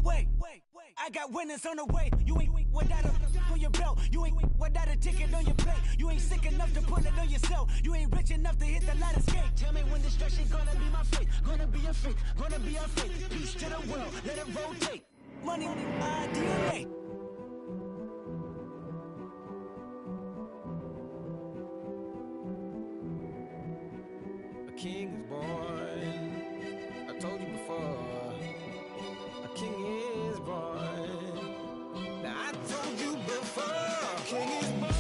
I got winners on the way. You ain't without a on your belt. You ain't without a ticket on your plate. You ain't sick enough to put it on yourself. You ain't rich enough to hit the ladder skate. Tell me when destruction gonna be my fate. Gonna be a fate. Gonna be a fate. Peace to the world. Let it rotate. Money, DNA. A king is born. I told you before. A king is born. Now I told you before. A king is born.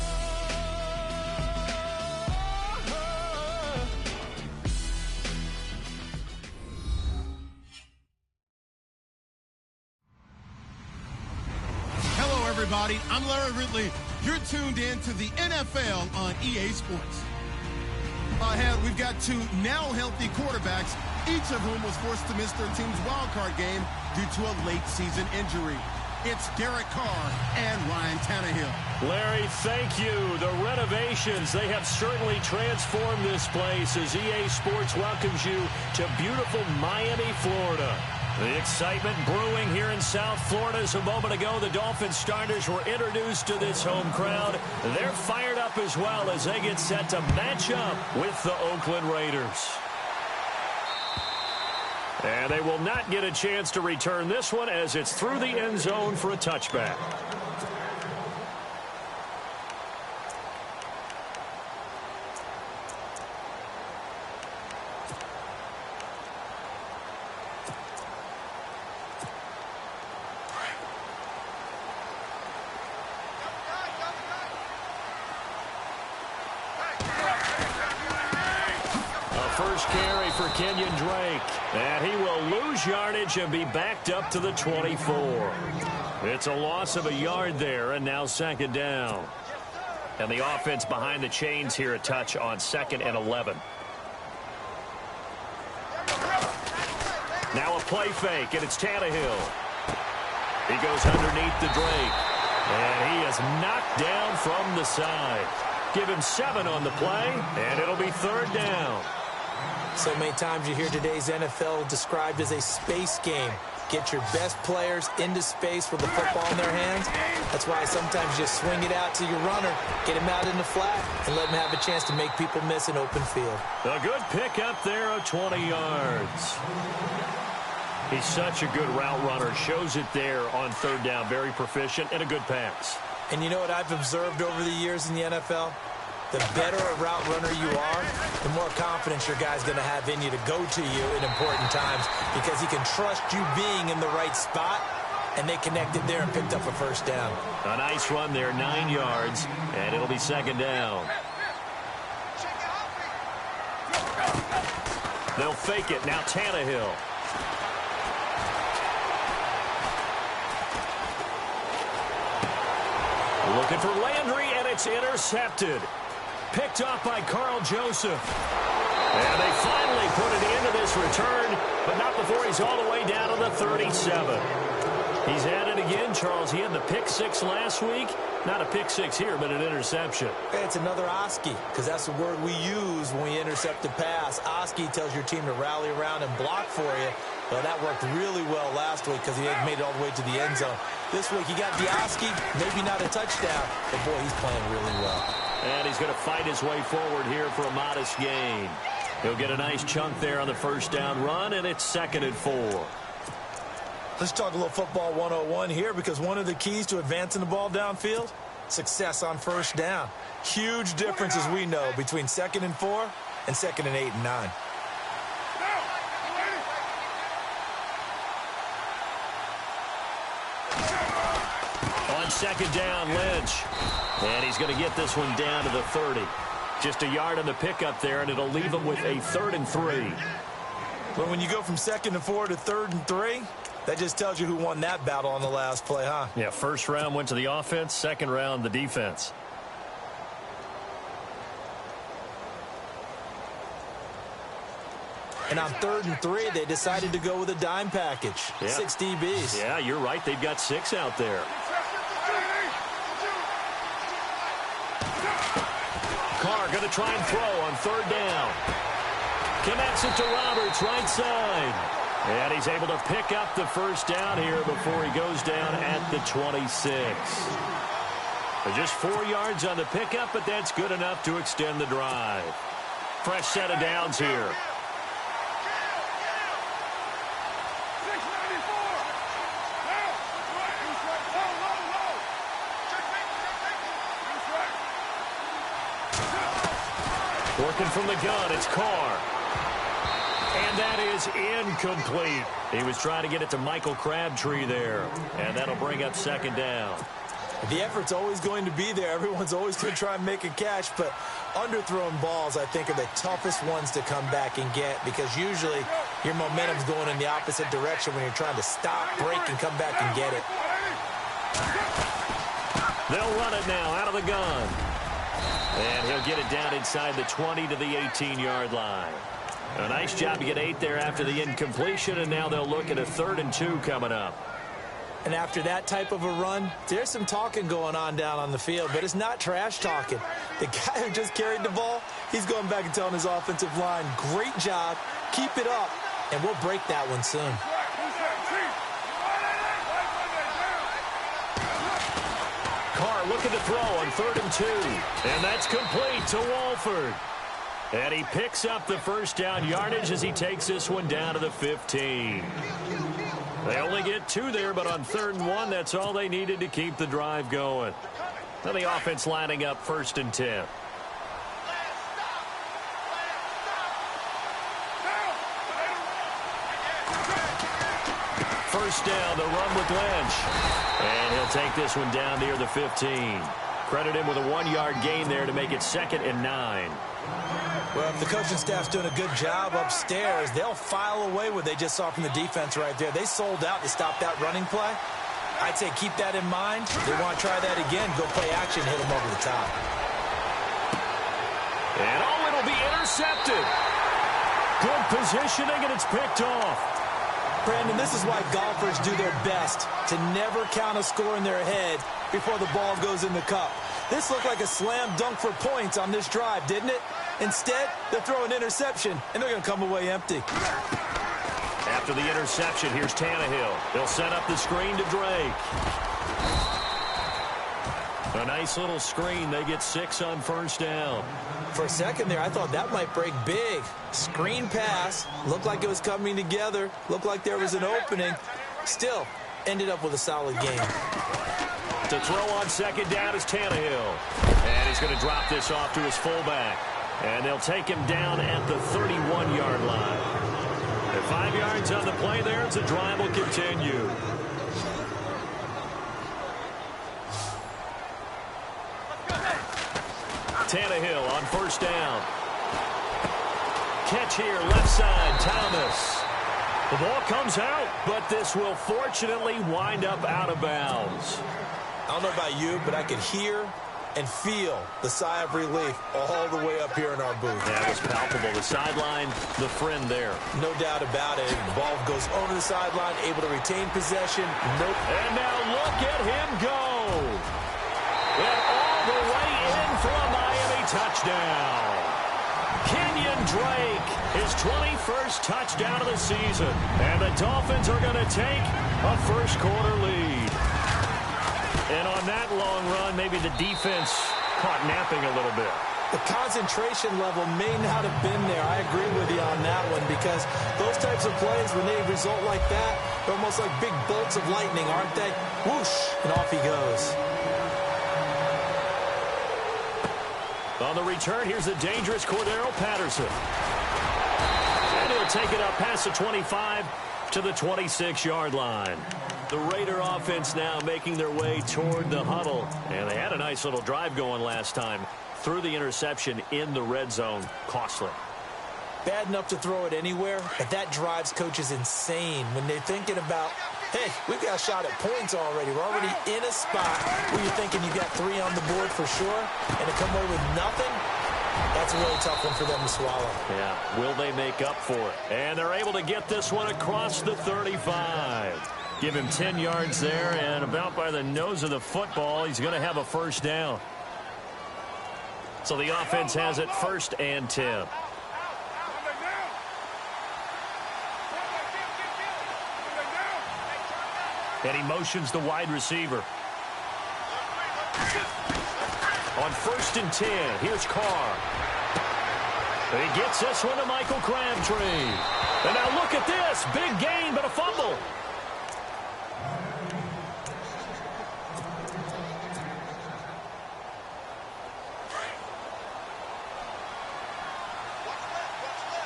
Hello, everybody. I'm Larry Ridley. You're tuned in to the NFL on EA Sports. Ahead, we've got two now healthy quarterbacks, each of whom was forced to miss their team's wildcard game due to a late-season injury. It's Derek Carr and Ryan Tannehill. Larry, thank you. The renovations, they have certainly transformed this place as EA Sports welcomes you to beautiful Miami, Florida. The excitement brewing here in South Florida. As a moment ago, the Dolphins starters were introduced to this home crowd. They're fired up as well as they get set to match up with the Oakland Raiders. And they will not get a chance to return this one as it's through the end zone for a touchback. First carry for Kenyon Drake. And he will lose yardage and be backed up to the 24. It's a loss of a yard there, and now second down. And the offense behind the chains here a touch on 2nd and 11. Now a play fake, and it's Tannehill. He goes underneath the Drake. And he is knocked down from the side. Give him 7 on the play, and it'll be 3rd down. So many times you hear today's NFL described as a space game. Get your best players into space with the football in their hands. That's why sometimes you just swing it out to your runner, get him out in the flat, and let him have a chance to make people miss an open field. A good pick up there of 20 yards. He's such a good route runner. Shows it there on 3rd down. Very proficient and a good pass. And you know what I've observed over the years in the NFL? The better a route runner you are, the more confidence your guy's going to have in you to go to you in important times because he can trust you being in the right spot, and they connected there and picked up a first down. A nice run there, 9 yards, and it'll be 2nd down. They'll fake it. Now Tannehill. Looking for Landry, and it's intercepted. Picked off by Carl Joseph. And they finally put it into this return, but not before he's all the way down to the 37. He's at it again, Charles. He had the pick 6 last week. Not a pick 6 here, but an interception. Hey, it's another Oski, because that's the word we use when we intercept a pass. Oski tells your team to rally around and block for you. Well, that worked really well last week because he had made it all the way to the end zone. This week, he got the Oski, maybe not a touchdown, but boy, he's playing really well. And he's going to fight his way forward here for a modest gain. He'll get a nice chunk there on the first down run, and it's 2nd and 4. Let's talk a little football 101 here, because one of the keys to advancing the ball downfield, success on first down. Huge difference, as we know, between 2nd and 4 and 2nd and 8 and 9. On 2nd down, Lynch. And he's going to get this one down to the 30. Just a yard on the pickup there, and it'll leave him with a 3rd and 3. But when you go from 2nd and 4 to 3rd and 3, that just tells you who won that battle on the last play, huh? Yeah, first round went to the offense, second round the defense. And on 3rd and 3, they decided to go with a dime package. Yeah. 6 DBs. Yeah, you're right. They've got 6 out there. Carr going to try and throw on 3rd down. Connects it to Roberts, right side. And he's able to pick up the first down here before he goes down at the 26. Just 4 yards on the pickup, but that's good enough to extend the drive. Fresh set of downs here. Working from the gun, it's Carr. And that is incomplete. He was trying to get it to Michael Crabtree there. And that'll bring up second down. The effort's always going to be there. Everyone's always going to try and make a catch, but underthrown balls, I think, are the toughest ones to come back and get because usually your momentum's going in the opposite direction when you're trying to stop, break, and come back and get it. They'll run it now out of the gun. And he'll get it down inside the 20 to the 18-yard line. A nice job to get 8 there after the incompletion, and now they'll look at a 3rd and 2 coming up. And after that type of a run, there's some talking going on down on the field, but it's not trash talking. The guy who just carried the ball, he's going back and telling his offensive line, great job, keep it up, and we'll break that one soon. Carr looking to throw on 3rd and 2. And that's complete to Walford. And he picks up the first down yardage as he takes this one down to the 15. They only get 2 there, but on 3rd and 1, that's all they needed to keep the drive going. Now the offense lining up 1st and 10. First down, the run with Lynch. And he'll take this one down near the 15. Credit him with a 1-yard gain there to make it 2nd and 9. Well, if the coaching staff's doing a good job upstairs, they'll file away what they just saw from the defense right there. They sold out to stop that running play. I'd say keep that in mind. They want to try that again. Go play action, hit them over the top. And it'll be intercepted. Good positioning, and it's picked off. Brandon, this is why golfers do their best to never count a score in their head before the ball goes in the cup. This looked like a slam dunk for points on this drive, didn't it? Instead, they'll throw an interception, and they're going to come away empty. After the interception, here's Tannehill. They'll set up the screen to Drake. A nice little screen. They get 6 on first down. For a second there, I thought that might break big. Screen pass. Looked like it was coming together. Looked like there was an opening. Still, ended up with a solid game. To throw on second down is Tannehill. And he's going to drop this off to his fullback. And they'll take him down at the 31-yard line. At 5 yards on the play there, as the drive will continue. Tannehill on first down. Catch here, left side, Thomas. The ball comes out, but this will fortunately wind up out of bounds. I don't know about you, but I could hear and feel the sigh of relief all the way up here in our booth. That was palpable. The sideline, the friend there. No doubt about it. The ball goes over the sideline, able to retain possession. Nope. And now look at him go. And all the way in for a Miami touchdown. Kenyon Drake, his 21st touchdown of the season. And the Dolphins are going to take a first-quarter lead. And on that long run, maybe the defense caught napping a little bit. The concentration level may not have been there. I agree with you on that one because those types of plays, when they result like that, they're almost like big bolts of lightning, aren't they? Whoosh, and off he goes. On the return, here's the dangerous Cordero Patterson. And he'll take it up past the 25 to the 26-yard line. The Raider offense now making their way toward the huddle. And they had a nice little drive going last time. Through the interception in the red zone. Costly. Bad enough to throw it anywhere, but that drives coaches insane when they're thinking about, hey, we've got a shot at points already. We're already in a spot where you're thinking you got 3 on the board for sure, and to come away with nothing, that's a really tough one for them to swallow. Yeah, will they make up for it? And they're able to get this one across the 35. Give him 10 yards there, and about by the nose of the football, he's going to have a first down. So the offense has it 1st and 10. And he motions the wide receiver. On 1st and 10, here's Carr. He gets this one to Michael Crabtree. And now look at this. Big gain, but a fumble.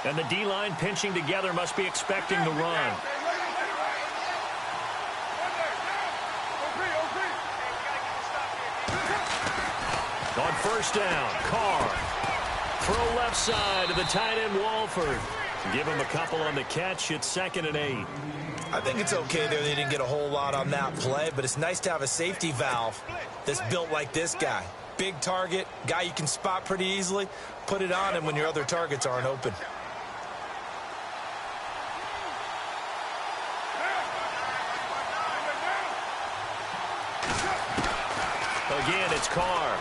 And the D-line pinching together must be expecting the run. On 1st down, Carr. Throw left side to the tight end, Walford. Give him a couple on the catch. It's 2nd and 8. I think it's okay there. They didn't get a whole lot on that play, but it's nice to have a safety valve that's built like this guy. Big target, guy you can spot pretty easily. Put it on him when your other targets aren't open. Again, it's Carr.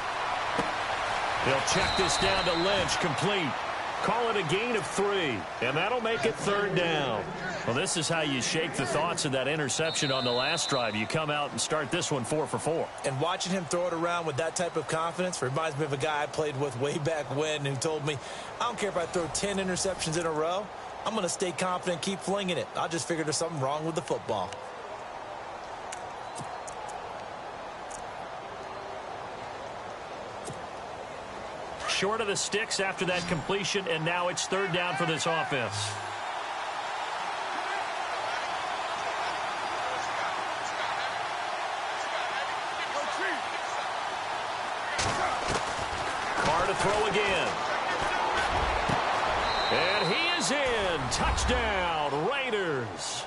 They'll check this down to Lynch, complete. Call it a gain of 3, and that'll make it 3rd down. Well, this is how you shake the thoughts of that interception on the last drive. You come out and start this one 4 for 4. And watching him throw it around with that type of confidence reminds me of a guy I played with way back when who told me, I don't care if I throw 10 interceptions in a row. I'm going to stay confident, keep flinging it. I just figured there's something wrong with the football. Short of the sticks after that completion, and now it's 3rd down for this offense. Carr to throw again. And he is in. Touchdown, Raiders.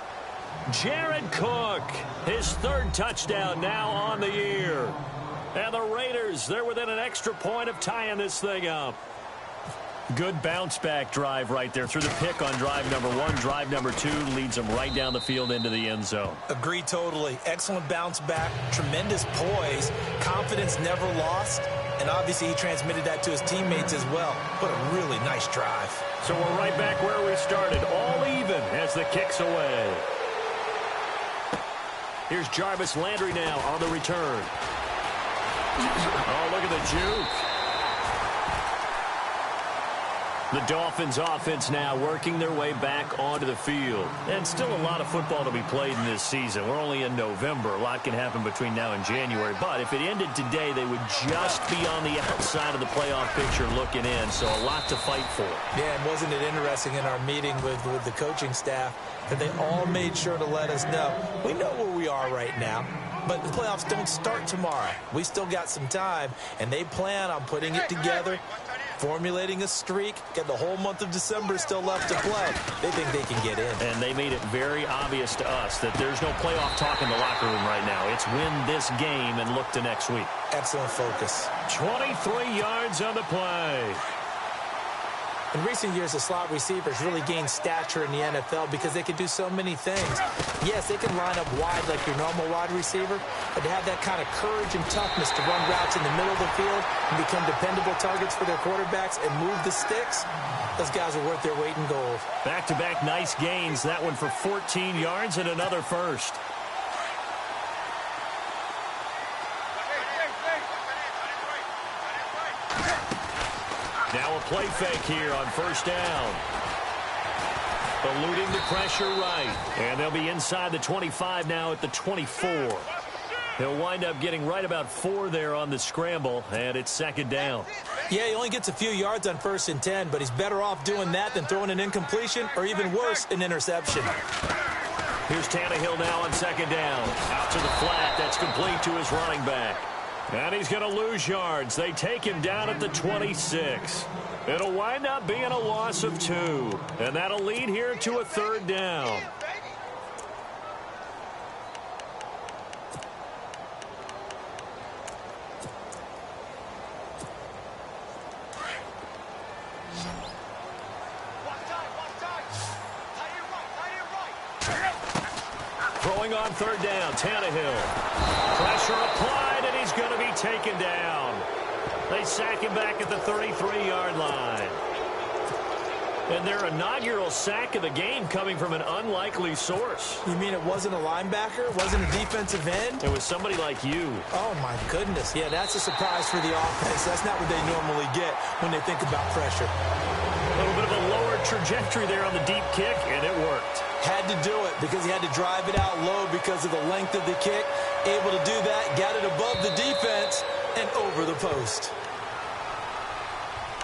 Jared Cook, his 3rd touchdown now on the year. And the Raiders, they're within an extra point of tying this thing up. Good bounce-back drive right there through the pick on drive number 1. Drive number 2 leads them right down the field into the end zone. Agree totally. Excellent bounce back, tremendous poise, confidence never lost, and obviously he transmitted that to his teammates as well. What a really nice drive. So we're right back where we started, all even as the kick's away. Here's Jarvis Landry now on the return. Oh, look at the juke. The Dolphins offense now working their way back onto the field. And still a lot of football to be played in this season. We're only in November. A lot can happen between now and January. But if it ended today, they would just be on the outside of the playoff picture looking in. So a lot to fight for. Yeah, and wasn't it interesting in our meeting with the coaching staff that they all made sure to let us know. We know where we are right now. But the playoffs don't start tomorrow. We still got some time, and they plan on putting it together, formulating a streak, get the whole month of December still left to play. They think they can get in. And they made it very obvious to us that there's no playoff talk in the locker room right now. It's win this game and look to next week. Excellent focus. 23 yards on the play. In recent years, the slot receivers really gained stature in the NFL because they can do so many things. Yes, they can line up wide like your normal wide receiver, but to have that kind of courage and toughness to run routes in the middle of the field and become dependable targets for their quarterbacks and move the sticks, those guys are worth their weight in gold. Back-to-back nice gains. That one for 14 yards and another first. Now a play fake here on 1st down. Eluding the pressure right. And they'll be inside the 25 now at the 24. He'll wind up getting right about 4 there on the scramble, and it's 2nd down. Yeah, he only gets a few yards on 1st and 10, but he's better off doing that than throwing an incompletion or even worse, an interception. Here's Tannehill now on 2nd down. Out to the flat. That's complete to his running back. And he's going to lose yards. They take him down at the 26. It'll wind up being a loss of 2. And that'll lead here to a 3rd down. Throwing on 3rd down, Tannehill. Pressure applied, and he's going to be taken down. They sack him back at the 33-yard line. And their inaugural sack of the game coming from an unlikely source. You mean it wasn't a linebacker? It wasn't a defensive end? It was somebody like you. Oh, my goodness. Yeah, that's a surprise for the offense. That's not what they normally get when they think about pressure. A little bit of a lower trajectory there on the deep kick, and it worked. Had to do it because he had to drive it out low because of the length of the kick. Able to do that, got it above the defense and over the post.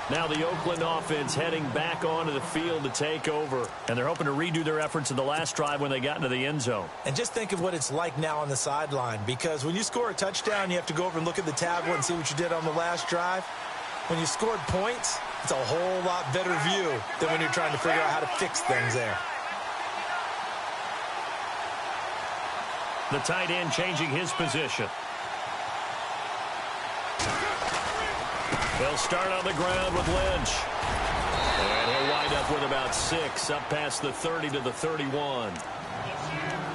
Now the Oakland offense heading back onto the field to take over. And they're hoping to redo their efforts in the last drive when they got into the end zone. And just think of what it's like now on the sideline. Because when you score a touchdown, you have to go over and look at the tablet and see what you did on the last drive. When you scored points, it's a whole lot better view than when you're trying to figure out how to fix things there. The tight end changing his position. They'll start on the ground with Lynch. And he'll wind up with about 6, up past the 30 to the 31.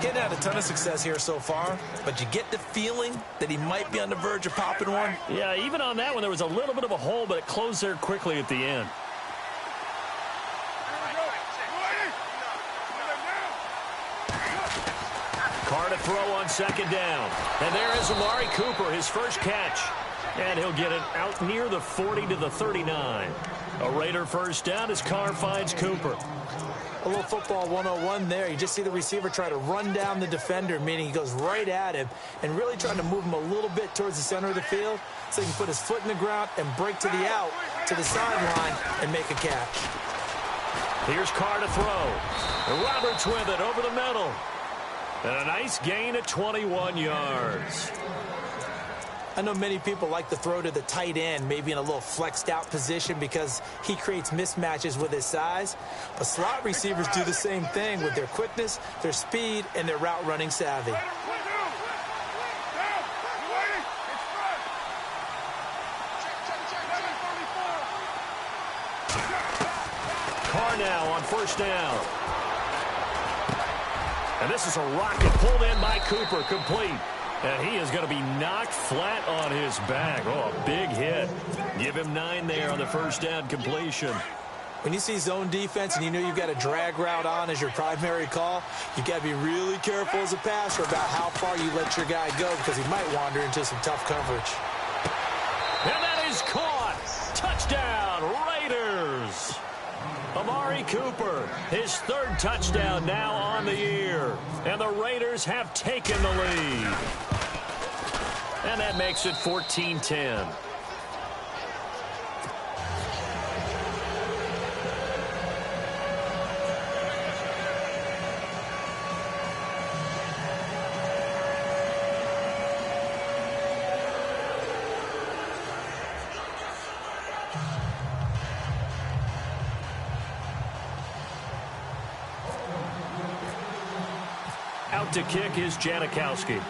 He hadn't had a ton of success here so far, but you get the feeling that he might be on the verge of popping one. Yeah, even on that one, there was a little bit of a hole, but it closed there quickly at the end. Carr to throw on second down. And there is Amari Cooper, his first catch. And he'll get it out near the 40 to the 39. A Raider first down as Carr finds Cooper. A little football 101 there. You just see the receiver try to run down the defender, meaning he goes right at him and really trying to move him a little bit towards the center of the field so he can put his foot in the ground and break to the out, to the sideline, and make a catch. Here's Carr to throw. And Roberts with it over the middle. And a nice gain at 21 yards. I know many people like to throw to the tight end, maybe in a little flexed out position because he creates mismatches with his size. But slot receivers do the same thing with their quickness, their speed, and their route running savvy. Carr now on first down. And this is a rocket pulled in by Cooper, complete. And he is going to be knocked flat on his back. Oh, a big hit. Give him 9 there on the first down completion. When you see zone defense and you know you've got a drag route on as your primary call, you've got to be really careful as a passer about how far you let your guy go because he might wander into some tough coverage. And that is caught. Touchdown, Raiders. Amari Cooper, his 3rd touchdown now on the year. And the Raiders have taken the lead. And that makes it 14-10. Out to kick is Janikowski.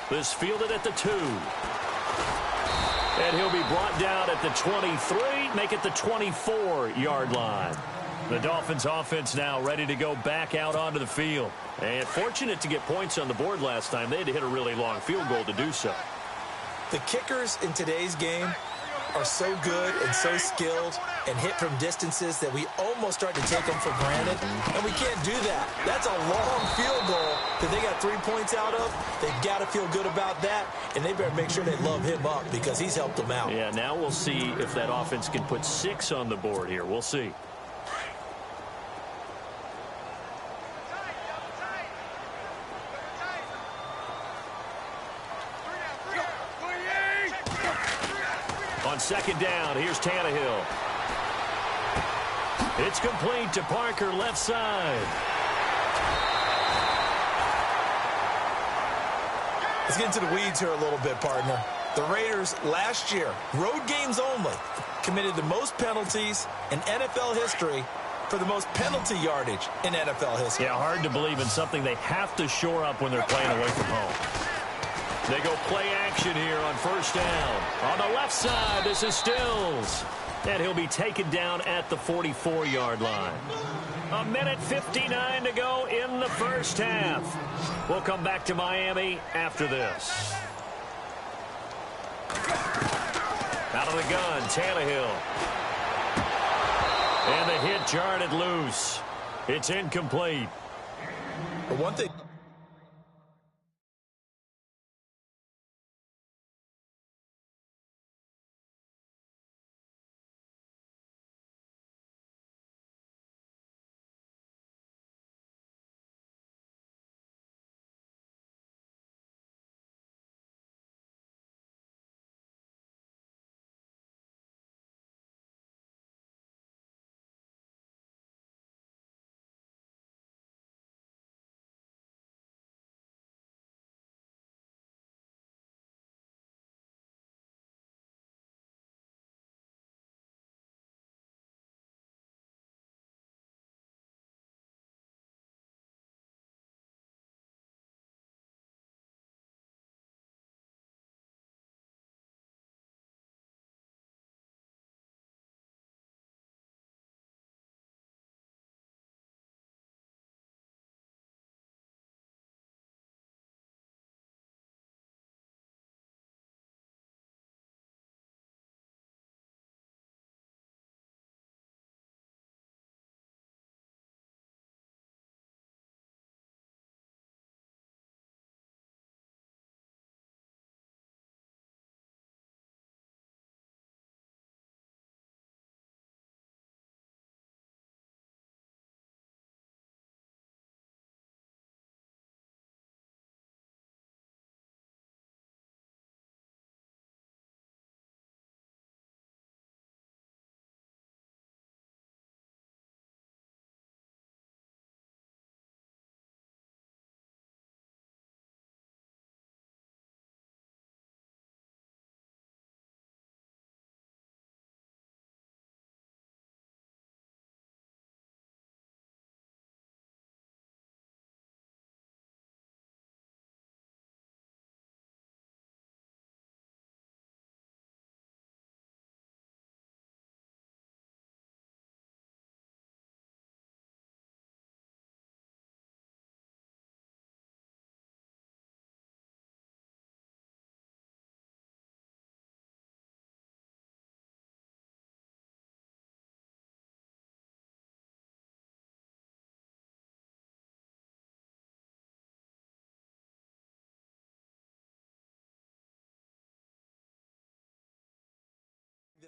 This fielded at the 2. And he'll be brought down at the 23, make it the 24-yard line. The Dolphins offense now ready to go back out onto the field. And fortunate to get points on the board last time. They had to hit a really long field goal to do so. The kickers in today's game are so good and so skilled and hit from distances that we almost start to take them for granted, and we can't do that. That's a long field goal that they got 3 points out of. They've got to feel good about that, and they better make sure they love him up because he's helped them out. Yeah, now we'll see if that offense can put 6 on the board here. We'll see. On second down, here's Tannehill. It's complete to Parker, left side. Let's get into the weeds here a little bit, partner. The Raiders last year, road games only, committed the most penalties in NFL history for the most penalty yardage in NFL history. Yeah, hard to believe in something they have to shore up when they're playing away from home. They go play action here on first down. On the left side, this is Stills. And he'll be taken down at the 44-yard line. 1:59 to go in the first half. We'll come back to Miami after this. Out of the gun, Tannehill. And the hit jarred it loose. It's incomplete. For one thing,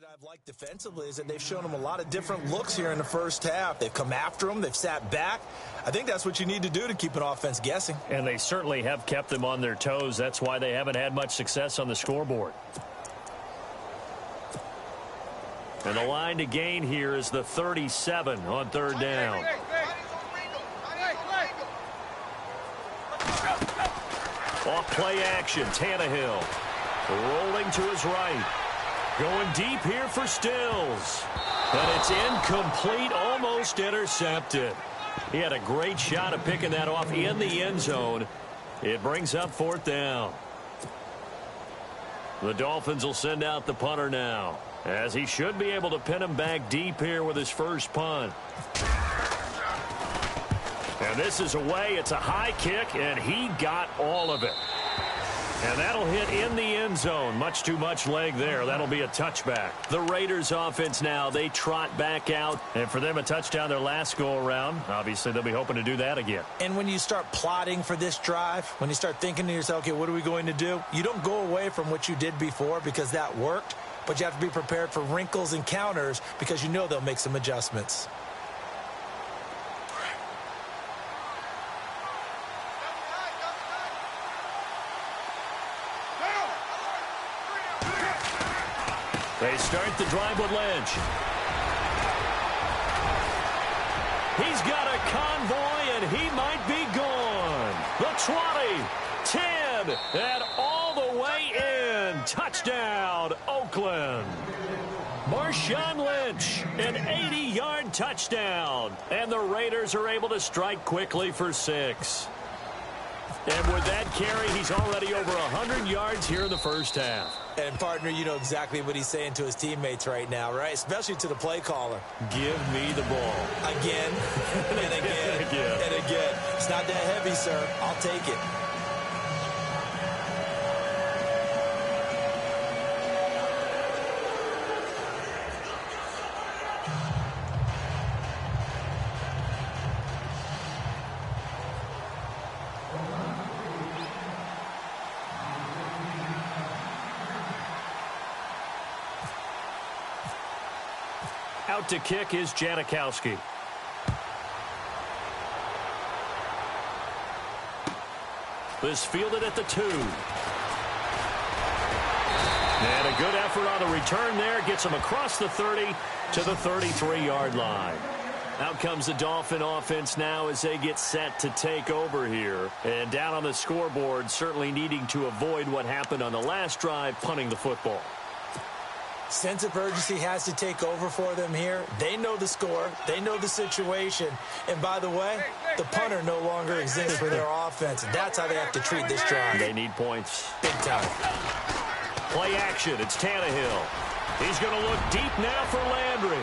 that I've liked defensively is that they've shown them a lot of different looks here in the first half. They've come after them. They've sat back. I think that's what you need to do to keep an offense guessing. And they certainly have kept them on their toes. That's why they haven't had much success on the scoreboard. And the line to gain here is the 37 on third down. Off play action, Tannehill rolling to his right. Going deep here for Stills. And it's incomplete, almost intercepted. He had a great shot at picking that off in the end zone. It brings up fourth down. The Dolphins will send out the punter now, as he should be able to pin him back deep here with his first punt. And this is away. It's a high kick, and he got all of it. And that'll hit in the end zone. Much too much leg there. That'll be a touchback. The Raiders offense now, they trot back out. And for them, a touchdown their last go-around. Obviously, they'll be hoping to do that again. And when you start plotting for this drive, when you start thinking to yourself, okay, what are we going to do? You don't go away from what you did before because that worked. But you have to be prepared for wrinkles and counters because you know they'll make some adjustments. They start the drive with Lynch. He's got a convoy, and he might be gone. The 20, 10, and all the way in. Touchdown, Oakland. Marshawn Lynch, an 80-yard touchdown. And the Raiders are able to strike quickly for 6. And with that carry, he's already over 100 yards here in the first half. And, partner, you know exactly what he's saying to his teammates right now, right? Especially to the play caller. Give me the ball. Again, and again, and again. It's not that heavy, sir. I'll take it. out to kick is Janikowski. This fielded at the 2. And a good effort on the return there. Gets him across the 30 to the 33-yard line. Out comes the Dolphin offense now as they get set to take over here. And down on the scoreboard, certainly needing to avoid what happened on the last drive, punting the football. Sense of urgency has to take over for them here. They know the score. They know the situation. And by the way, the punter no longer exists for their offense. That's how they have to treat this drive. They need points. Big time. Play action. It's Tannehill. He's going to look deep now for Landry.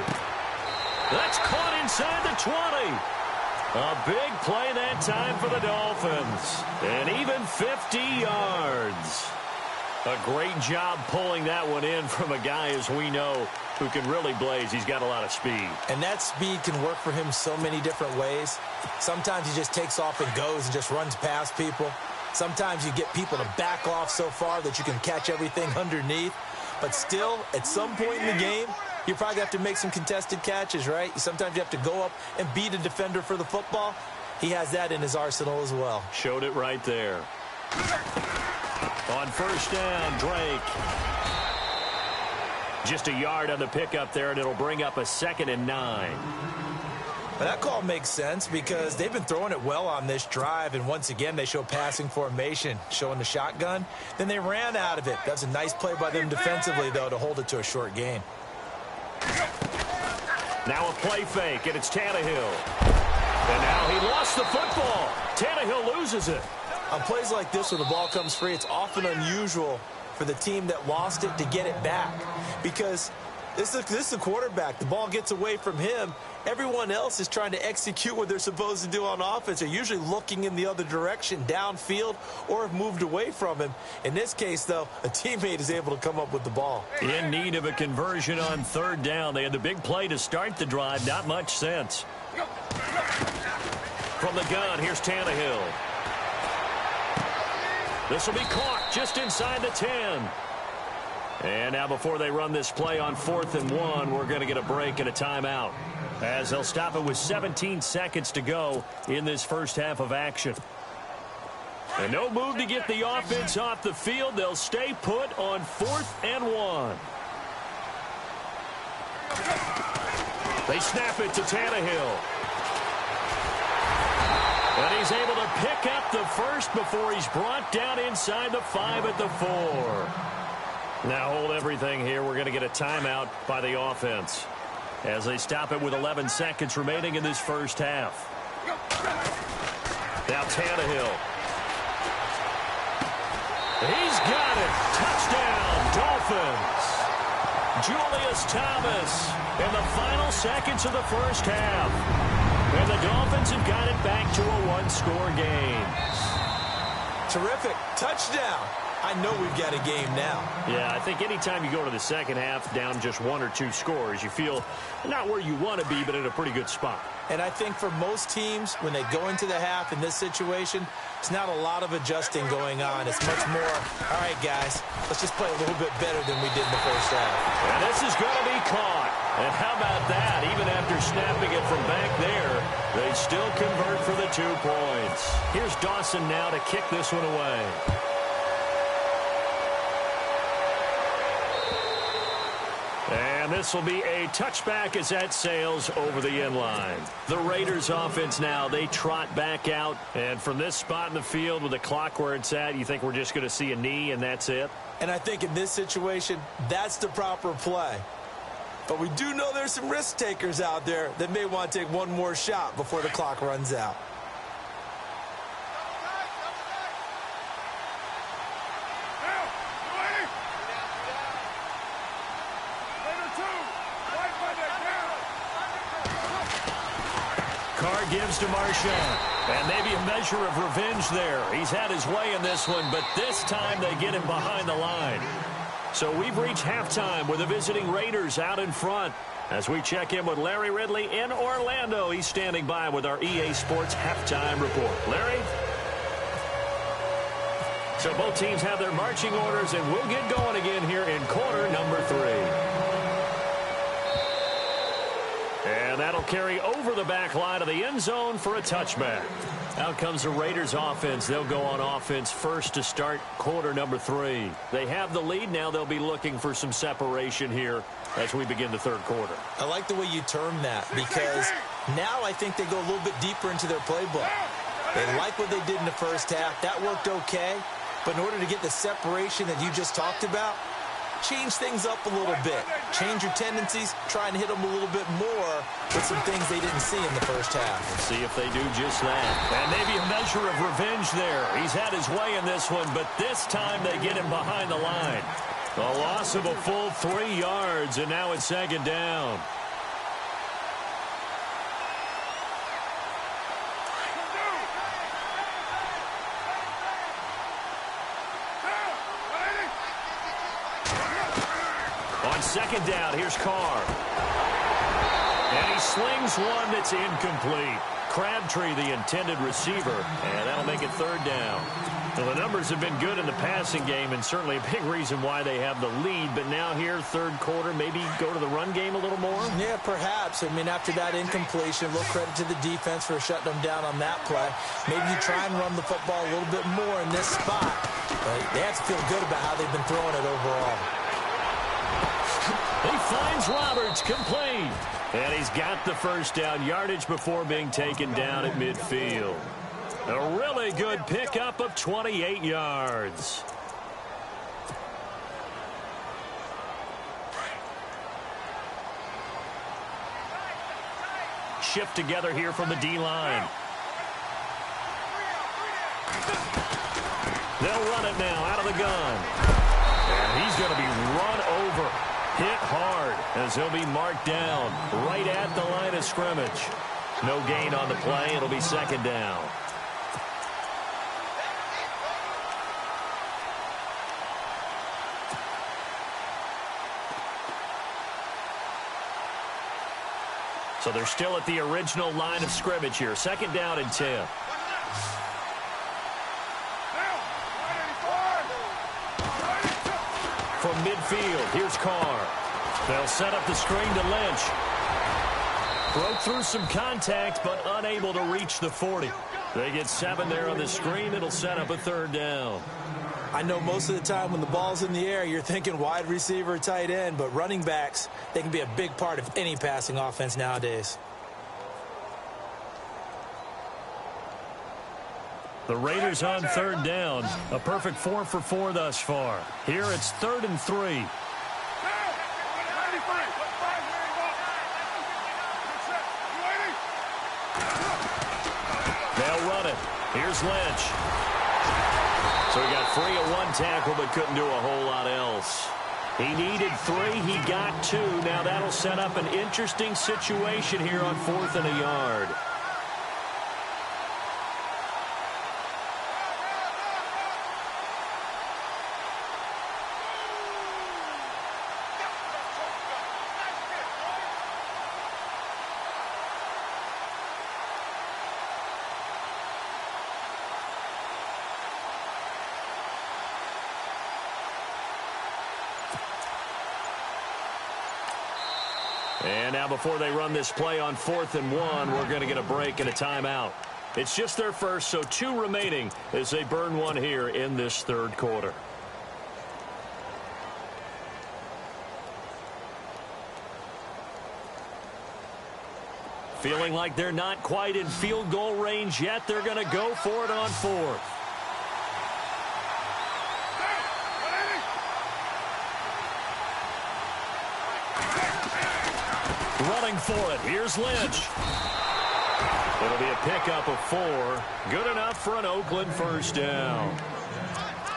That's caught inside the 20. A big play that time for the Dolphins. And even 50 yards. A great job pulling that one in from a guy, as we know, who can really blaze. He's got a lot of speed. And that speed can work for him so many different ways. Sometimes he just takes off and goes and just runs past people. Sometimes you get people to back off so far that you can catch everything underneath. But still, at some point in the game, you probably have to make some contested catches, right? Sometimes you have to go up and beat a defender for the football. He has that in his arsenal as well. Showed it right there. On first down, Drake. Just a yard on the pickup there, and it'll bring up a 2nd and 9. But that call makes sense because they've been throwing it well on this drive, and once again they show passing formation, showing the shotgun. Then they ran out of it. That's a nice play by them defensively, though, to hold it to a short gain. Now a play fake, and it's Tannehill. And now he lost the football. Tannehill loses it. On plays like this where the ball comes free, it's often unusual for the team that lost it to get it back because this is the quarterback. The ball gets away from him. Everyone else is trying to execute what they're supposed to do on offense. They're usually looking in the other direction, downfield, or have moved away from him. In this case, though, a teammate is able to come up with the ball. In need of a conversion on 3rd down. They had the big play to start the drive. Not much sense. From the gun, here's Tannehill. This will be caught just inside the 10. And now before they run this play on 4th and 1, we're going to get a break and a timeout, as they'll stop it with 17 seconds to go in this first half of action. And no move to get the offense off the field. They'll stay put on 4th and 1. They snap it to Tannehill. And he's able to pick up the first before he's brought down inside the 5 at the 4. Now hold everything here. We're going to get a timeout by the offense as they stop it with 11 seconds remaining in this first half. Now Tannehill. He's got it. Touchdown, Dolphins. Julius Thomas in the final seconds of the first half. And the Dolphins have got it back to a 1-score game. Terrific. Touchdown. I know we've got a game now. Yeah, I think anytime you go to the second half down just 1 or 2 scores, you feel not where you want to be, but in a pretty good spot. And I think for most teams, when they go into the half in this situation, it's not a lot of adjusting going on. It's much more, all right, guys, let's just play a little bit better than we did in the first half. And this is going to be caught. And how about that? Even after snapping it from back there, they still convert for the 2 points. Here's Dawson now to kick this one away. And this will be a touchback as that sails over the end line. The Raiders offense now, they trot back out. And from this spot in the field with the clock where it's at, you think we're just going to see a knee and that's it? And I think in this situation, that's the proper play. But we do know there's some risk takers out there that may want to take one more shot before the clock runs out. Carr gives to Marchand. And maybe a measure of revenge there. He's had his way in this one, but this time they get him behind the line. So we've reached halftime with the visiting Raiders out in front. As we check in with Larry Ridley in Orlando, he's standing by with our EA Sports halftime report. Larry? So both teams have their marching orders, and we'll get going again here in quarter number 3. And that'll carry over the back line of the end zone for a touchback. Out comes the Raiders offense. They'll go on offense first to start quarter number 3. They have the lead. Now they'll be looking for some separation here as we begin the third quarter. I like the way you term that, because now I think they go a little bit deeper into their playbook. They like what they did in the first half. That worked okay. But in order to get the separation that you just talked about, change things up a little bit. Change your tendencies, try and hit them a little bit more with some things they didn't see in the first half. Let's see if they do just that. And maybe a measure of revenge there. He's had his way in this one, but this time they get him behind the line. A loss of a full 3 yards, and now it's second down. On second down, here's Carr. And he slings one that's incomplete. Crabtree, the intended receiver, and that'll make it third down. Well, the numbers have been good in the passing game, and certainly a big reason why they have the lead. But now here, third quarter, maybe go to the run game a little more? Yeah, perhaps. I mean, after that incompletion, a little credit to the defense for shutting them down on that play. Maybe you try and run the football a little bit more in this spot. But they have to feel good about how they've been throwing it overall. He finds Roberts, complete. And he's got the first down, yardage before being taken down at midfield. A really good pickup of 28 yards. Shift together here from the D-line. They'll run it now out of the gun. And he's going to be run over. Hit hard as he'll be marked down right at the line of scrimmage. No gain on the play. It'll be second down. So they're still at the original line of scrimmage here. Second down and 10. From midfield, here's Carr. They'll set up the screen to Lynch. Broke through some contact, but unable to reach the 40. They get 7 there on the screen. It'll set up a third down. I know most of the time when the ball's in the air, you're thinking wide receiver, tight end, but running backs, they can be a big part of any passing offense nowadays. The Raiders on third down. A perfect 4 for 4 thus far. Here it's 3rd and 3. They'll run it. Here's Lynch. So he got free of 1 tackle but couldn't do a whole lot else. He needed 3. He got 2. Now that'll set up an interesting situation here on 4th and a yard. And now before they run this play on 4th and 1, we're going to get a break and a timeout. It's just their first, so 2 remaining as they burn 1 here in this third quarter. Feeling like they're not quite in field goal range yet. They're going to go for it on 4th. Running for it. Here's Lynch. It'll be a pickup of 4. Good enough for an Oakland first down.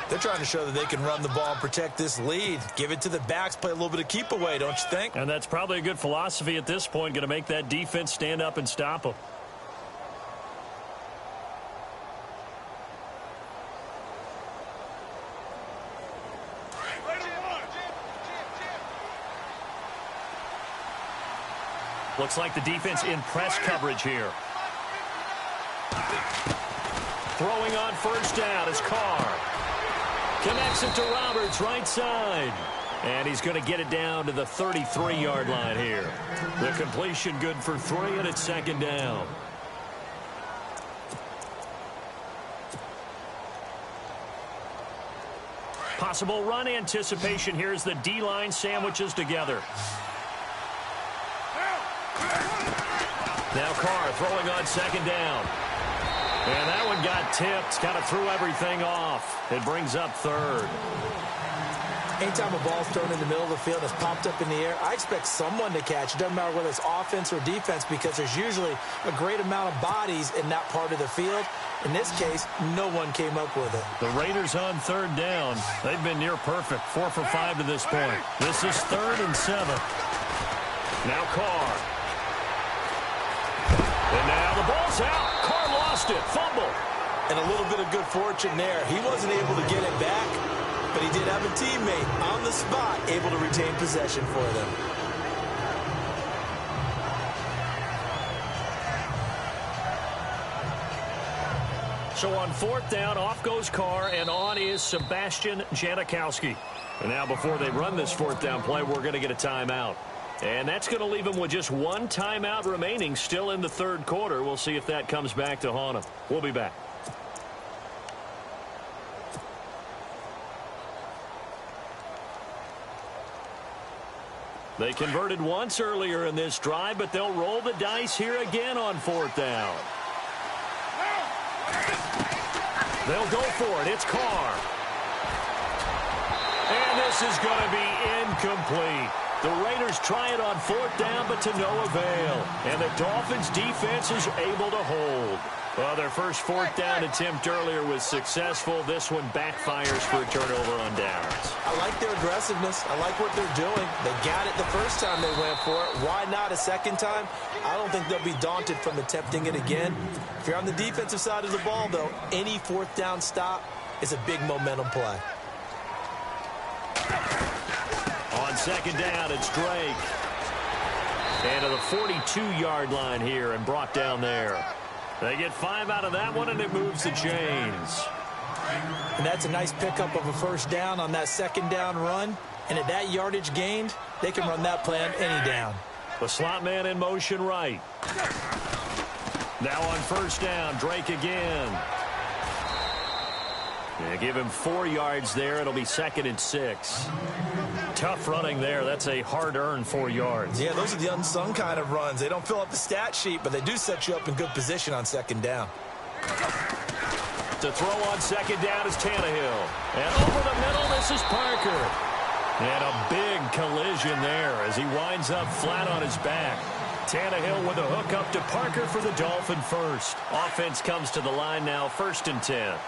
They're trying to show that they can run the ball and protect this lead. Give it to the backs, play a little bit of keep away, don't you think? And that's probably a good philosophy at this point, going to make that defense stand up and stop them. Looks like the defense in press coverage here. Throwing on first down is Carr. Connects it to Roberts, right side. And he's going to get it down to the 33-yard line here. The completion good for 3, and it's second down. Possible run anticipation here as the D-line sandwiches together. Now Carr throwing on second down. And that one got tipped. Kind of threw everything off. It brings up third. Anytime a ball's thrown in the middle of the field and it's popped up in the air, I expect someone to catch. It doesn't matter whether it's offense or defense because there's usually a great amount of bodies in that part of the field. In this case, no one came up with it. The Raiders on third down. They've been near perfect. 4 for 5 to this point. This is 3rd and 7. Now Carr. And now the ball's out. Carr lost it. Fumble. And a little bit of good fortune there. He wasn't able to get it back, but he did have a teammate on the spot able to retain possession for them. So on 4th down, off goes Carr, and on is Sebastian Janikowski. And now before they run this 4th down play, we're going to get a timeout. And that's going to leave them with just 1 timeout remaining still in the 3rd quarter. We'll see if that comes back to haunt them. We'll be back. They converted once earlier in this drive, but they'll roll the dice here again on 4th down. They'll go for it. It's Carr. And this is going to be incomplete. The Raiders try it on 4th down, but to no avail. And the Dolphins' defense is able to hold. Well, their first 4th down attempt earlier was successful. This one backfires for a turnover on downs. I like their aggressiveness. I like what they're doing. They got it the first time they went for it. Why not a second time? I don't think they'll be daunted from attempting it again. If you're on the defensive side of the ball, though, any 4th down stop is a big momentum play. On second down, it's Drake. And to the 42-yard line here and brought down there. They get 5 out of that one, and it moves the chains. And that's a nice pickup of a first down on that second down run. And at that yardage gained, they can run that play on any down. The slot man in motion right. Now on first down, Drake again. Yeah, give him 4 yards there. It'll be 2nd and 6. Tough running there. That's a hard-earned 4 yards. Yeah, those are the unsung kind of runs. They don't fill up the stat sheet, but they do set you up in good position on second down. To throw on second down is Tannehill. And over the middle, this is Parker. And a big collision there as he winds up flat on his back. Tannehill with a hook up to Parker for the Dolphin first. Offense comes to the line now, 1st and 10.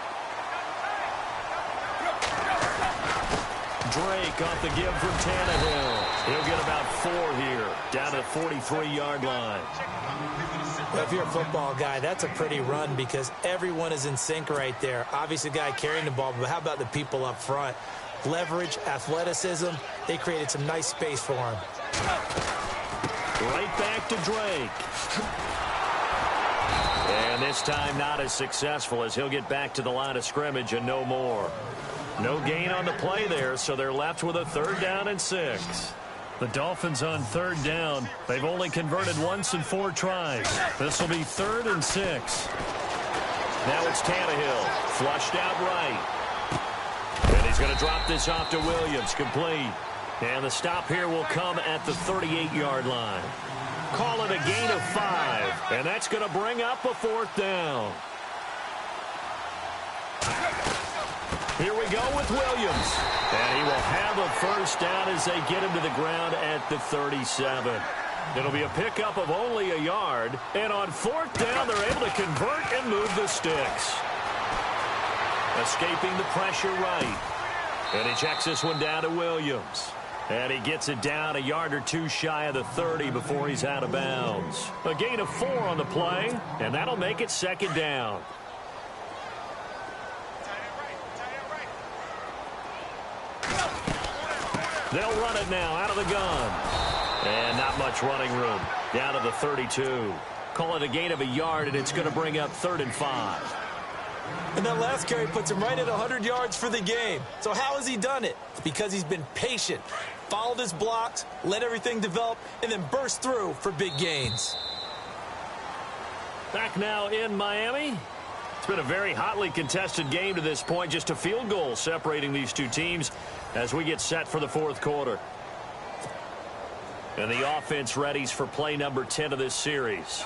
Drake off the give from Tannehill. He'll get about 4 here, down to the 43-yard line. Well, if you're a football guy, that's a pretty run because everyone is in sync right there. Obviously, the guy carrying the ball, but how about the people up front? Leverage, athleticism, they created some nice space for him. Right back to Drake. And this time not as successful as he'll get back to the line of scrimmage and no more. No gain on the play there, so they're left with a 3rd down and 6. The Dolphins on 3rd down. They've only converted once in 4 tries. This will be 3rd and 6. Now it's Tannehill. Flushed out right. And he's going to drop this off to Williams. Complete. And the stop here will come at the 38-yard line. Call it a gain of 5. And that's going to bring up a 4th down. Here we go with Williams. And he will have a first down as they get him to the ground at the 37. It'll be a pickup of only a yard. And on 4th down, they're able to convert and move the sticks. Escaping the pressure right. And he checks this one down to Williams. And he gets it down a yard or 2 shy of the 30 before he's out of bounds. A gain of 4 on the play, and that'll make it 2nd down. They'll run it now out of the gun. And not much running room. Down to the 32. Call it a gain of a yard, and it's going to bring up 3rd and 5. And that last carry puts him right at 100 yards for the game. So how has he done it? It's because he's been patient, followed his blocks, let everything develop, and then burst through for big gains. Back now in Miami. It's been a very hotly contested game to this point. Just a field goal separating these two teams as we get set for the fourth quarter. And the offense readies for play number 10 of this series.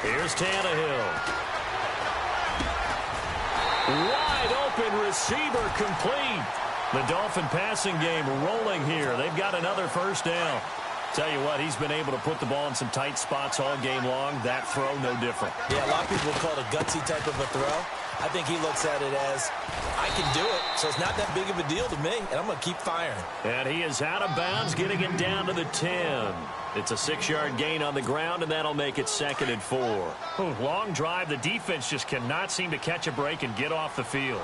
Here's Tannehill. Wide open receiver complete. The Dolphin passing game rolling here. They've got another first down. Tell you what, he's been able to put the ball in some tight spots all game long. That throw, no different. Yeah, a lot of people would call it a gutsy type of a throw. I think he looks at it as, I can do it, so it's not that big of a deal to me, and I'm going to keep firing. And he is out of bounds, getting it down to the 10. It's a 6-yard gain on the ground, and that'll make it 2nd and 4. Long drive. The defense just cannot seem to catch a break and get off the field.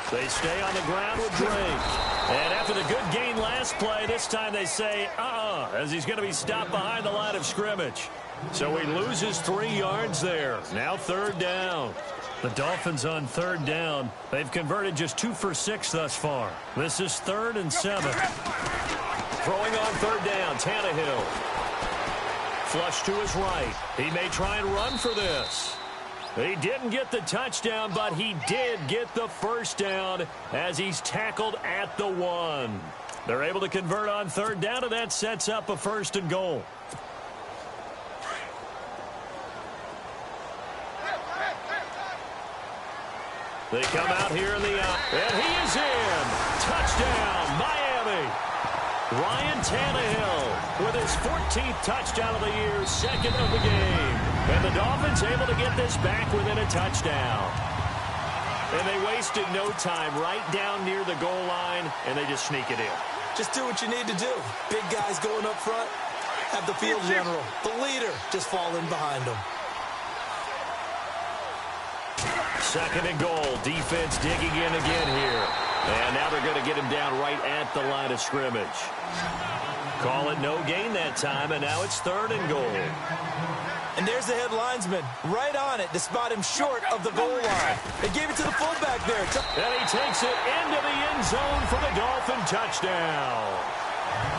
They stay on the ground with Drake. And after the good gain last play, this time they say, as he's going to be stopped behind the line of scrimmage. So he loses 3 yards there. Now 3rd down. The Dolphins on 3rd down. They've converted just 2 for 6 thus far. This is 3rd and 7. Throwing on 3rd down, Tannehill. Flush to his right. He may try and run for this. He didn't get the touchdown, but he did get the first down as he's tackled at the 1. They're able to convert on 3rd down, and that sets up a 1st and goal. They come out here in the and he is in. Touchdown, Miami. Ryan Tannehill with his 14th touchdown of the year, 2nd of the game. And the Dolphins able to get this back within a touchdown. And they wasted no time right down near the goal line, and they just sneak it in. Just do what you need to do. Big guys going up front. Have the field general, the leader, just fall in behind them. 2nd and goal. Defense digging in again here. And now they're going to get him down right at the line of scrimmage. Call it no gain that time, and now it's 3rd and goal. And there's the head linesman right on it to spot him short of the goal line. They gave it to the fullback there. And he takes it into the end zone for the Dolphin touchdown.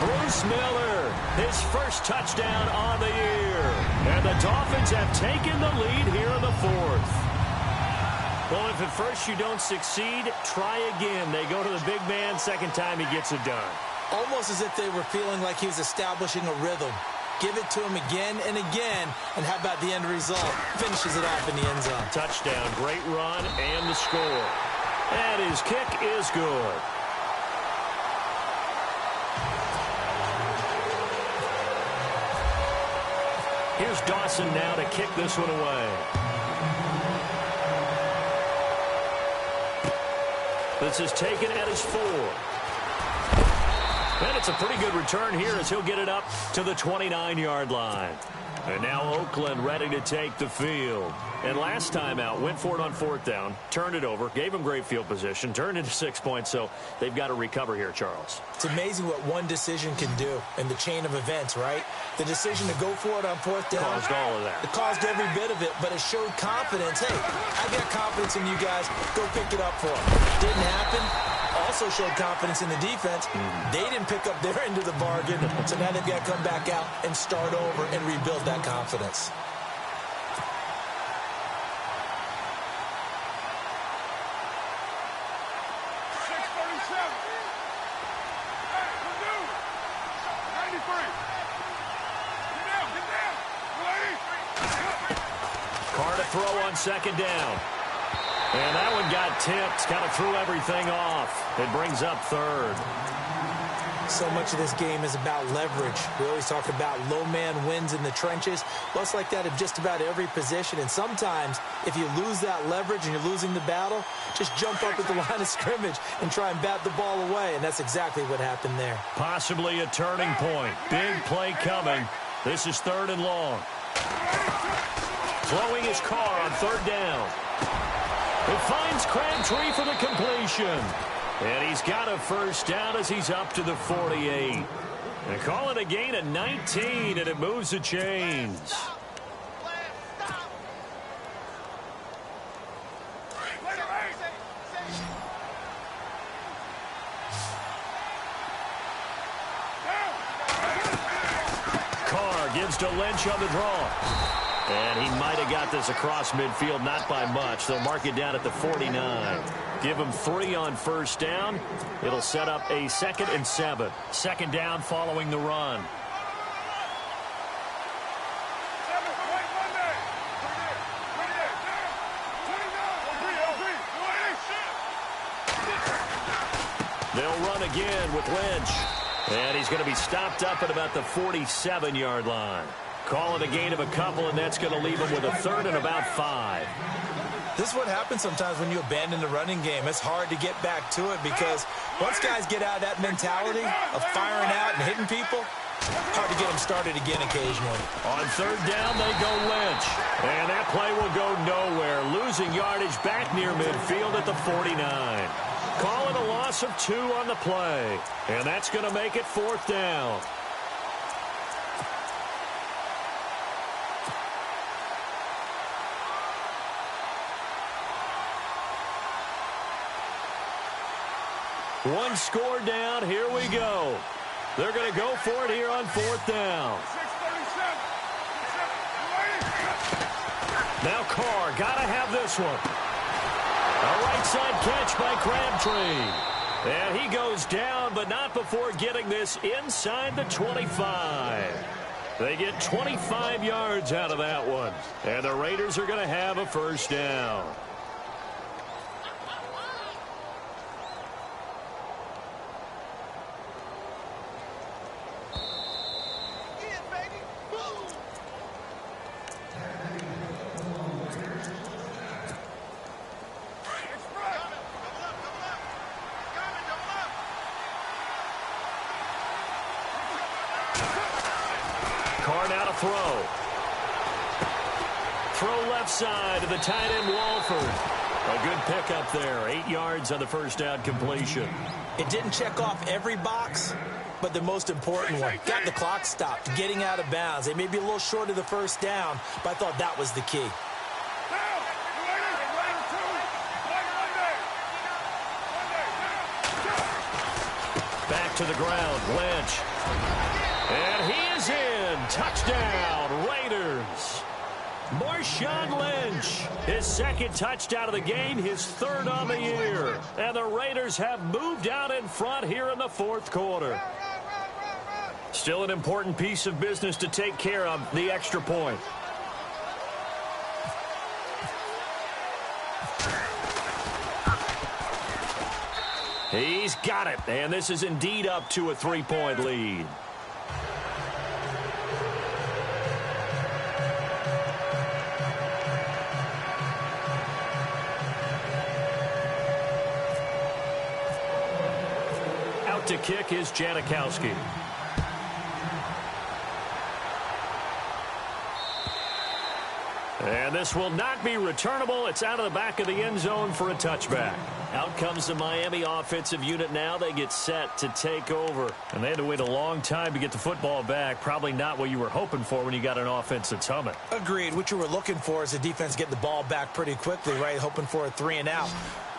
Bruce Miller, his first touchdown on the year. And the Dolphins have taken the lead here in the 4th. Well, if at first you don't succeed, try again. They go to the big man. 2nd time he gets it done. Almost as if they were feeling like he was establishing a rhythm. Give it to him again and again, and how about the end result? Finishes it off in the end zone. Touchdown, great run, and the score. And his kick is good. Here's Dawson now to kick this one away. This is taken at his 4. And it's a pretty good return here as he'll get it up to the 29-yard line. And now Oakland ready to take the field. And last time out, went for it on 4th down, turned it over, gave him great field position, turned into 6 points, so they've got to recover here, Charles. It's amazing what one decision can do in the chain of events, right? The decision to go for it on 4th down. Caused all of that. It caused every bit of it, but it showed confidence. Hey, I got confidence in you guys. Go pick it up for them. Didn't happen. Also showed confidence in the defense. They didn't pick up their end of the bargain, so now they've got to come back out and start over and rebuild that confidence. Carr to throw on 2nd down. And that one got tipped, kind of threw everything off. It brings up 3rd. So much of this game is about leverage. We always talk about low man wins in the trenches. Well, it's like that at just about every position. And sometimes, if you lose that leverage and you're losing the battle, just jump up at the line of scrimmage and try and bat the ball away. And that's exactly what happened there. Possibly a turning point. Big play coming. This is 3rd and long. Throwing his Carr on 3rd down. It finds Crabtree for the completion. And he's got a first down as he's up to the 48. And call it a gain of 19, and it moves the chains. gives to Lynch on the draw. And he might have got this across midfield, not by much. They'll mark it down at the 49. Give him 3 on first down. It'll set up a 2nd and 7. Second down following the run. They'll run again with Lynch. And he's going to be stopped up at about the 47-yard line. Call it a gain of a couple, and that's going to leave him with a 3rd and about 5. This is what happens sometimes when you abandon the running game. It's hard to get back to it because once guys get out of that mentality of firing out and hitting people, hard to get them started again occasionally. On 3rd down, they go Lynch. And that play will go nowhere. Losing yardage back near midfield at the 49. Call it a loss of 2 on the play. And that's going to make it 4th down. One score down. Here we go. They're going to go for it here on 4th down. Now Carr, got to have this one. A right side catch by Crabtree. And he goes down, but not before getting this inside the 25. They get 25 yards out of that one. And the Raiders are going to have a 1st down. Carr now to throw. Throw left side to the tight end Walford. A good pickup there. 8 yards on the 1st down completion. It didn't check off every box, but the most important one. Got the clock stopped, getting out of bounds. They may be a little short of the 1st down, but I thought that was the key. Back to the ground, Lynch. And he is in. Touchdown, Raiders. Marshawn Lynch, his 2nd touchdown of the game, his 3rd on the year. And the Raiders have moved out in front here in the 4th quarter. Still an important piece of business to take care of, the extra point. He's got it, and this is indeed up to a 3-point lead. Out to kick is Janikowski. And this will not be returnable. It's out of the back of the end zone for a touchback. Out comes the Miami offensive unit now. They get set to take over. And they had to wait a long time to get the football back. Probably not what you were hoping for when you got an offense that's humming. Agreed. What you were looking for is the defense getting the ball back pretty quickly, right? Hoping for a 3 and out.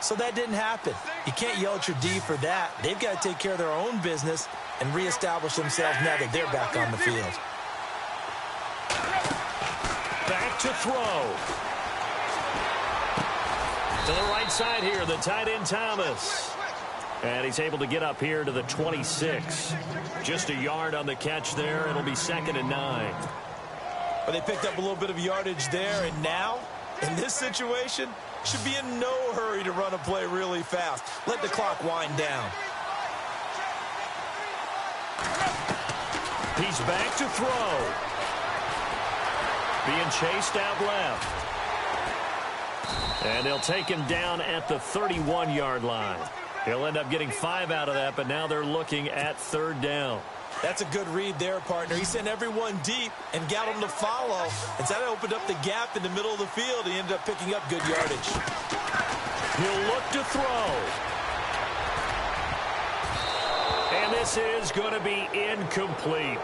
So that didn't happen. You can't yell at your D for that. They've got to take care of their own business and reestablish themselves now that they're back on the field. Back to throw. To the right side here, the tight end Thomas. And he's able to get up here to the 26. Just a yard on the catch there. It'll be 2nd and 9. But they picked up a little bit of yardage there, and now, in this situation, should be in no hurry to run a play really fast. Let the clock wind down. He's back to throw. Being chased out left. And they'll take him down at the 31-yard line. He'll end up getting 5 out of that, but now they're looking at 3rd down. That's a good read there, partner. He sent everyone deep and got them to follow. Instead, it opened up the gap in the middle of the field. He ended up picking up good yardage. He'll look to throw. And this is going to be incomplete.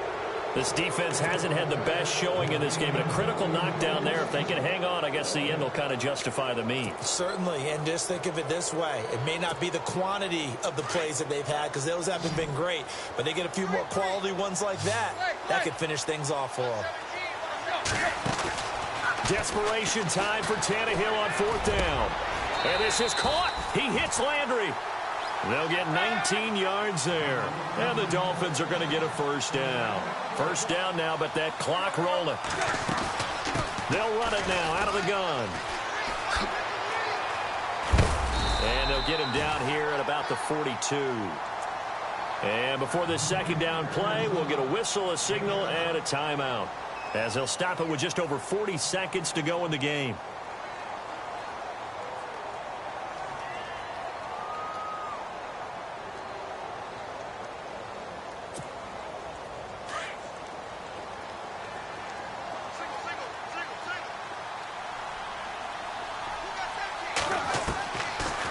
This defense hasn't had the best showing in this game, and a critical knockdown there. If they can hang on, I guess the end will kind of justify the means. Certainly, and just think of it this way. It may not be the quantity of the plays that they've had, because those haven't been great, but they get a few more quality ones like that. That could finish things off for them. Desperation time for Tannehill on 4th down. And this is caught. He hits Landry. They'll get 19 yards there. And the Dolphins are going to get a first down. First down now, but that clock rolling. They'll run it now out of the gun. And they'll get him down here at about the 42. And before this second down play, we'll get a whistle, a signal, and a timeout, as they'll stop it with just over 40 seconds to go in the game.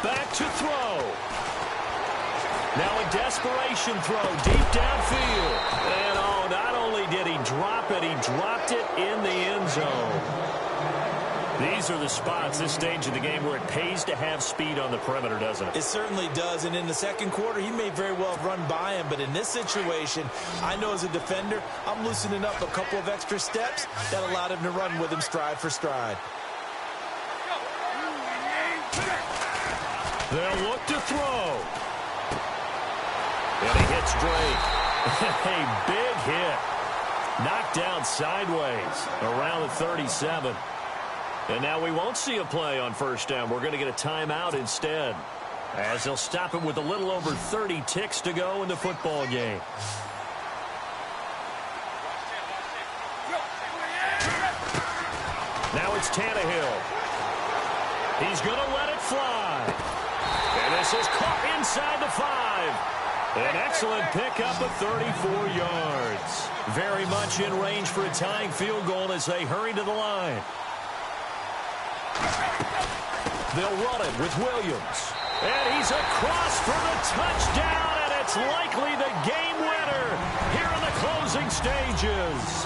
Back to throw. Now a desperation throw deep downfield. And oh, not only did he drop it, he dropped it in the end zone. These are the spots, this stage of the game, where it pays to have speed on the perimeter, doesn't it? It certainly does, and in the second quarter, he may very well have run by him, but in this situation, I know as a defender, I'm loosening up a couple of extra steps that allowed him to run with him stride for stride. They'll look to throw. And he hits Drake. A big hit. Knocked down sideways around the 37. And now we won't see a play on first down. We're going to get a timeout instead, as they'll stop it with a little over 30 ticks to go in the football game. Now it's Tannehill. He's going to let it fly. And this is caught inside the 5. An excellent pickup of 34 yards. Very much in range for a tying field goal as they hurry to the line. They'll run it with Williams. And he's across for the touchdown, and it's likely the game winner here in the closing stages.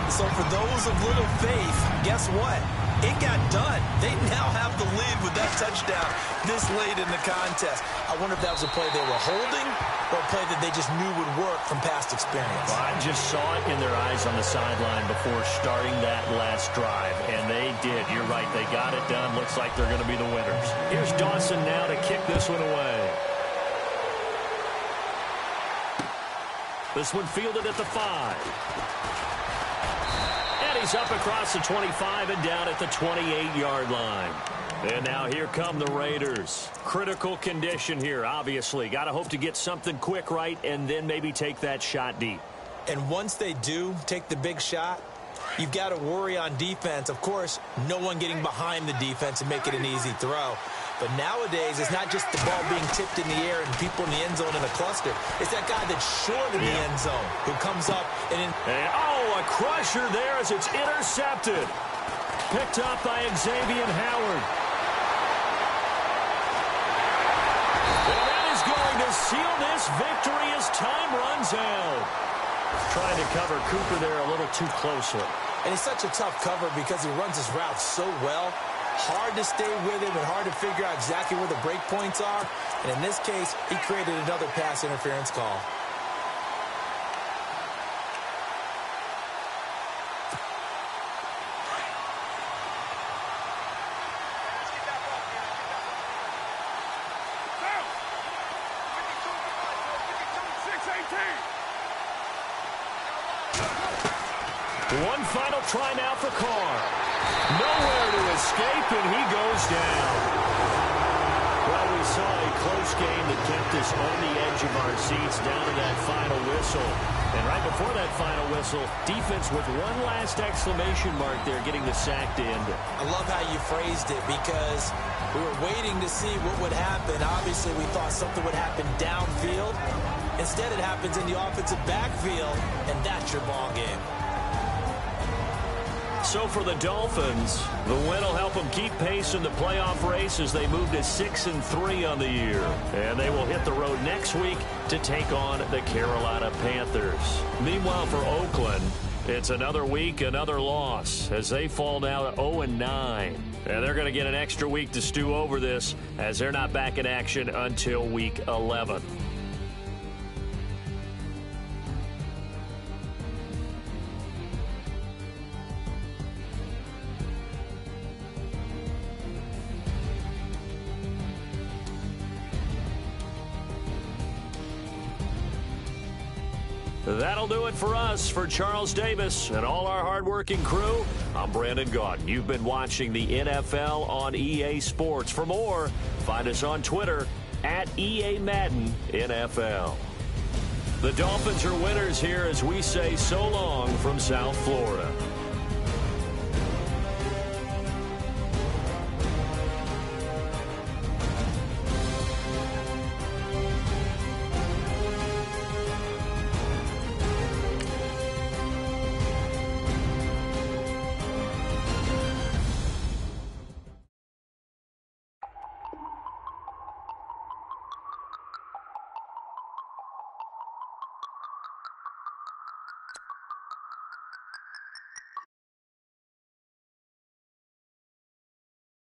So for those of little faith, guess what? It got done. They now have the lead with that touchdown this late in the contest. I wonder if that was a play they were holding or a play that they just knew would work from past experience. Well, I just saw it in their eyes on the sideline before starting that last drive, and they did. You're right. They got it done. Looks like they're going to be the winners. Here's Dawson now to kick this one away. This one fielded at the 5. He's up across the 25 and down at the 28-yard line. And now here come the Raiders. Critical condition here, obviously. Got to hope to get something quick right and then maybe take that shot deep. And once they do take the big shot, you've got to worry on defense. Of course, no one getting behind the defense and make it an easy throw. But nowadays, it's not just the ball being tipped in the air and people in the end zone in a cluster. It's that guy that's short in the end zone who comes up and a crusher there as it's intercepted. Picked up by Xavier Howard. And that is going to seal this victory as time runs out. Trying to cover Cooper there a little too closely. And it's such a tough cover because he runs his route so well. Hard to stay with him and hard to figure out exactly where the break points are. And in this case, he created another pass interference call. One final try now for Carr. Nowhere to escape, and he goes down. Well, we saw a close game that kept us on the edge of our seats down to that final whistle. And right before that final whistle, defense with one last exclamation mark there, getting the sack to end it. I love how you phrased it because we were waiting to see what would happen. Obviously, we thought something would happen downfield. Instead, it happens in the offensive backfield, and that's your ball game. So for the Dolphins, the win will help them keep pace in the playoff race as they move to 6-3 on the year. And they will hit the road next week to take on the Carolina Panthers. Meanwhile, for Oakland, it's another week, another loss as they fall now to 0-9. And they're going to get an extra week to stew over this as they're not back in action until week 11. That'll do it for us. For Charles Davis and all our hardworking crew, I'm Brandon Gaudin. You've been watching the NFL on EA Sports. For more, find us on Twitter at EA Madden NFL. The Dolphins are winners here as we say so long from South Florida.